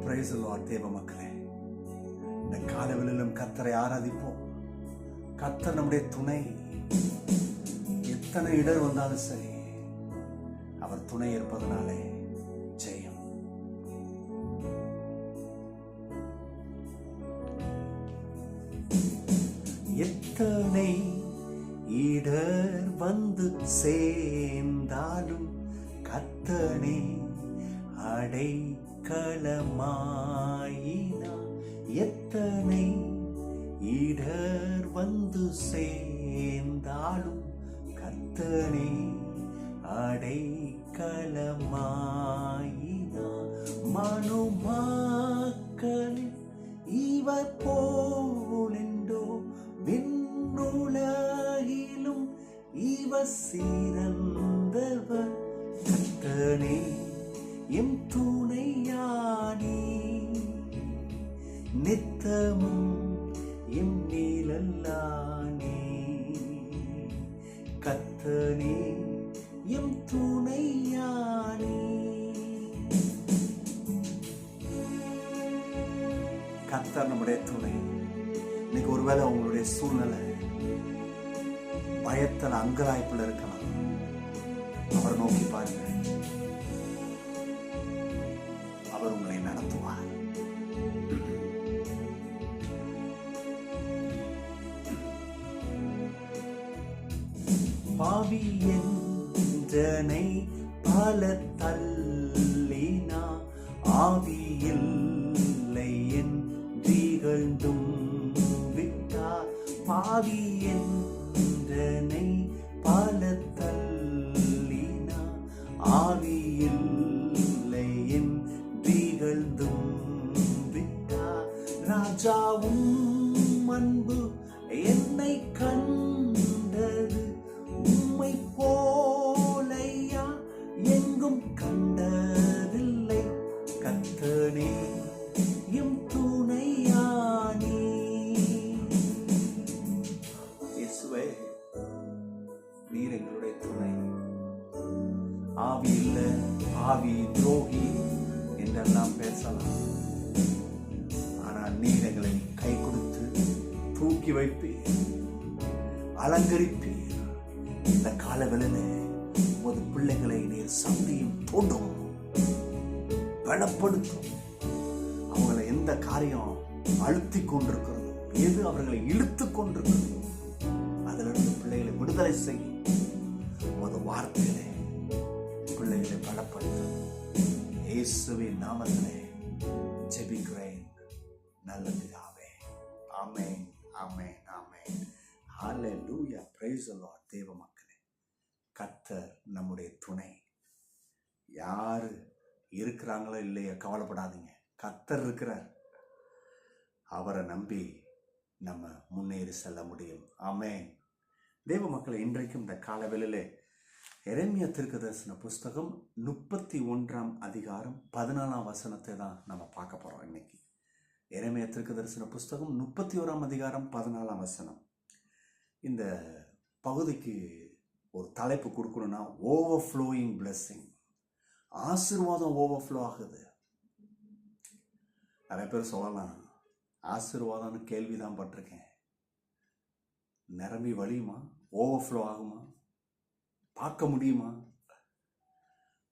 Price the Lord. தேவ மக்களே, இந்த காலவெளியிலும் கர்த்தரை ஆராதிப்போம். கர்த்தர் நம்முடைய துணை. எத்தனை இடர் வந்தாலும் சரி, அவர் துணை இருப்பதனாலே ஜெயம். எத்தனை இடர் வந்து சேர்ந்தாலும் கர்த்தனே அடைக்கலமாயினா. எத்தனை இடர் வந்து சேர்ந்தாலும் கர்த்தனே அடைக்கலமாயினா. மனுமக்களில் இவர் போலென்றோ விண்ணுலகிலும் இவர் சிறந்தவர். கர்த்தனே எம் துணையானி, நித்தமும் எம் நிழலானி. கர்த்தனே எம் துணையானி. கர்த்தர் நம்முடைய துணை. இன்னைக்கு ஒருவேளை உங்களுடைய சூழ்நிலை பயத்தில் அங்கலாய்ப்புல இருக்கலாம். அவர் நோக்கி பாருங்க, அவர் உங்களை நடத்துவார். பாவி என்றனை பல தள்ளினா, ஆவியில்லை என்றிகழ்ந்தும் விட்டார். பாவி என்றனை பல தள்ளினா, ஆவியில்லை என்றிகழ்ந்தும் விட்டார். ராஜாவும் அன்பு என்னை கண்டது, உம்மை போலையா எங்கும் கண்டதில்லை. கர்த்தனே எம் துணையானி. இயேசுவே, நீர் எங்களுடைய துணை. ஆவி இல்ல, ஆவி துரோகி என்றெல்லாம் பேசலாம். ஆனால் நீர் எங்களை கை கொடுத்து தூக்கி வைப்பீர், அலங்கரிப்பீர். இந்த காலவெளியிலே உமது பிள்ளைகளை நீர் சந்தியும் தோண்டும், பலப்படுத்தும். அவங்களை எந்த காரியம் அழுத்தி கொண்டிருக்கிறதோ, எது அவர்களை இழுத்து கொண்டிருக்கிறதோ, அதிலிருந்து பிள்ளைகளை விடுதலை செய்யும். உமது வார்த்தையிலே பிள்ளைகளை பலப்படுத்தும். இயேசுவின் நாமத்திலே ஜெபிக்கிறேன் நல்ல பிதாவே. ஆமென், ஆமென், ஆமென். ஹல்லேலூயா. Praise the Lord. தேவ மக்களே, கர்த்தர் நம்முடைய துணை. யாரு இருக்கிறாங்களோ இல்லையோ கவலைப்படாதீங்க, கர்த்தர் இருக்கிறார். அவரை நம்பி நம்ம முன்னேறி செல்ல முடியும். ஆமென். தேவ மக்களை, இன்றைக்கும் இந்த காலவெளியிலே எரேமியா தீர்க்கதரிசன புஸ்தகம் 31 அதிகாரம் 14 வசனத்தை தான் நம்ம பார்க்க போறோம் இன்னைக்கு. எரேமியா தீர்க்கதரிசன புஸ்தகம் 31 அதிகாரம் 14 வசனம். இந்த பகுதிக்கு ஒரு தலைப்பு கொடுக்கணும்னா, ஓவர்ஃப்ளோயிங் பிளெஸிங். ஆசீர்வாதம் ஓவர்ஃப்ளோ ஆகுது. நிறைய பேர் சொல்லலாம், ஆசீர்வாதம்னு கேள்விதான் பட்டிருக்கேன், நிரம்பி வழியுமா, ஓவர்ஃப்ளோ ஆகுமா, பார்க்க முடியுமா?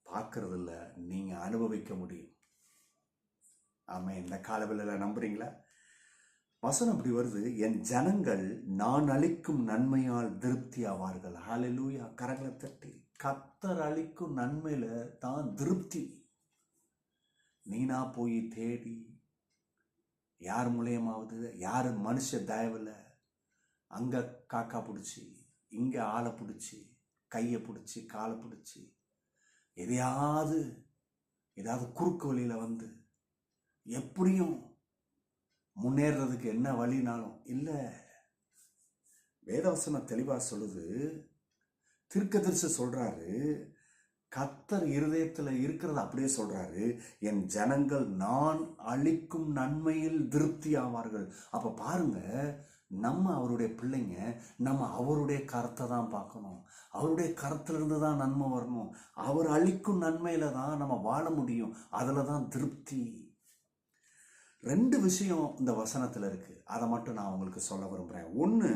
பார்க்கறது இல்லை, நீங்க அனுபவிக்க முடியும். ஆமா, இந்த காலவெளியில நம்புறீங்களா? வசனம் அப்படி வருது, என் ஜனங்கள் நான் அளிக்கும் நன்மையால் திருப்தி ஆவார்கள். ஹல்லேலூயா. கரங்களை தட்டி, கர்த்தர் அளிக்கும் நன்மையில தான் திருப்தி. நீனா போய் தேடி யார் மூலியமாவது, யாரு மனுஷ தயவுல அங்க காக்கா பிடிச்சி, இங்க ஆளை பிடிச்சி, கையை பிடிச்சி, காலை பிடிச்சி, எதையாவது குறுக்கு வழியில வந்து எப்படியும் முன்னேறதுக்கு என்ன வழினாலும் இல்லை. வேதவசனம் தெளிவா சொல்லுது. தீர்க்கதரிசி சொல்றாரு, கர்த்தர் இருதயத்துல இருக்கிறது அப்படியே சொல்றாரு, என் ஜனங்கள் நான் அளிக்கும் நன்மையில் திருப்தி ஆவார்கள். அப்ப பாருங்க, நம்ம அவருடைய பிள்ளைங்க, நம்ம அவருடைய கருத்தை தான் பார்க்கணும். அவருடைய கருத்திலிருந்து தான் நன்மை வரணும். அவர் அளிக்கும் நன்மையில தான் நம்ம வாழ முடியும். அதுல தான் திருப்தி. 2 விஷயம் இந்த வசனத்தில் இருக்கு. அதை மட்டும் நான் உங்களுக்கு சொல்ல விரும்புகிறேன். ஒன்று,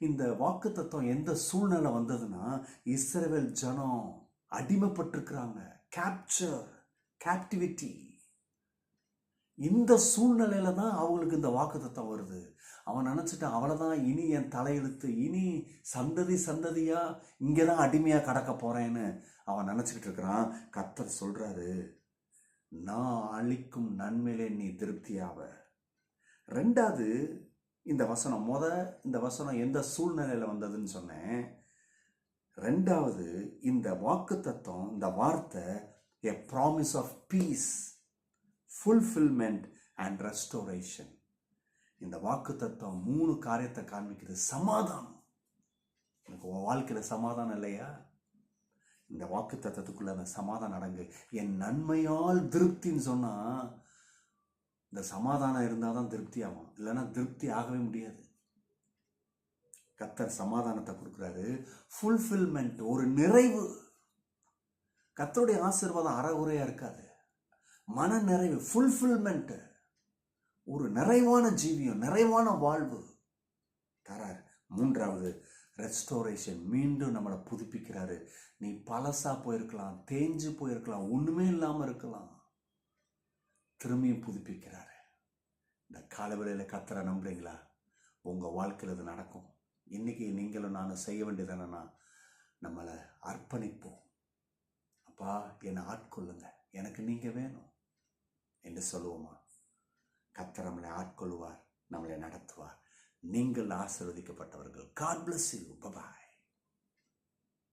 இந்த வாக்குத்தத்தம் எந்த சூழ்நிலை வந்ததுன்னா, இஸ்ரவேல் ஜனம் அடிமைப்பட்டிருக்கிறாங்க. கேப்டிவிட்டி. இந்த சூழ்நிலையில தான் அவங்களுக்கு இந்த வாக்குத்தத்தம் வருது. அவன் நினச்சிட்டான், அவ்வளோதான், இனி என் தலையெழுத்து, இனி சந்ததி சந்ததியா இங்கே தான் அடிமையாக கடக்க போகிறேன்னு அவன் நினச்சிக்கிட்டு இருக்கிறான். கர்த்தர் சொல்கிறாரு, நான் அளிக்கும் நன்மையிலே நீ திருப்தியாவ. 2வது, இந்த வசனம் இந்த வசனம் எந்த சூழ்நிலையில் வந்ததுன்னு சொன்னேன். 2வது, இந்த வாக்குத்தத்தம், இந்த வார்த்தை a promise of peace, fulfillment and restoration. இந்த வாக்குத்தத்தம் 3 காரியத்தை காண்பிக்குது. சமாதானம். எனக்கு உன் வாழ்க்கையில் சமாதானம் இல்லையா? இந்த வாக்குத்தத்தத்துக்குள்ள அந்த சமாதானம் அடங்கு. என் நன்மையால் திருப்தின்னு சொன்னா, இந்த சமாதானம் இருந்தால் தான் திருப்தி ஆகும், இல்லைன்னா திருப்தி ஆகவே முடியாது. கர்த்தர் சமாதானத்தை கொடுக்குறாரு. ஃபுல்ஃபில்மெண்ட், ஒரு நிறைவு. கர்த்தருடைய ஆசீர்வாதம் அறகுறையா இருக்காது. மன நிறைவு, ஃபுல்ஃபில்மெண்ட், ஒரு நிறைவான ஜீவியம், நிறைவான வாழ்வு தரார். 3வது, ரெஸ்டோரேஷன், மீண்டும் நம்மளை புதுப்பிக்கிறாரு. நீ பழசா போயிருக்கலாம், தேஞ்சு போயிருக்கலாம், ஒண்ணுமே இல்லாம இருக்கலாம், திரும்பியும் புதுப்பிக்கிறாரு. இந்த காலவேளையில கர்த்தரை நம்புறீங்களா? உங்க வாழ்க்கையில் இது நடக்கும். இன்னைக்கு நீங்களும் நானும் செய்ய வேண்டியது என்னன்னா, நம்மளை அர்ப்பணிப்போம். அப்பா, என்னை ஆட்கொள்ளுங்க, எனக்கு நீங்க வேணும் என்று சொல்லுவோமா? கர்த்தர் நம்மளை ஆட்கொள்வார், நம்மளை நடத்துவார். நீங்கள் ஆசீர்வதிக்கப்பட்டவர்கள். God bless you. Bye bye.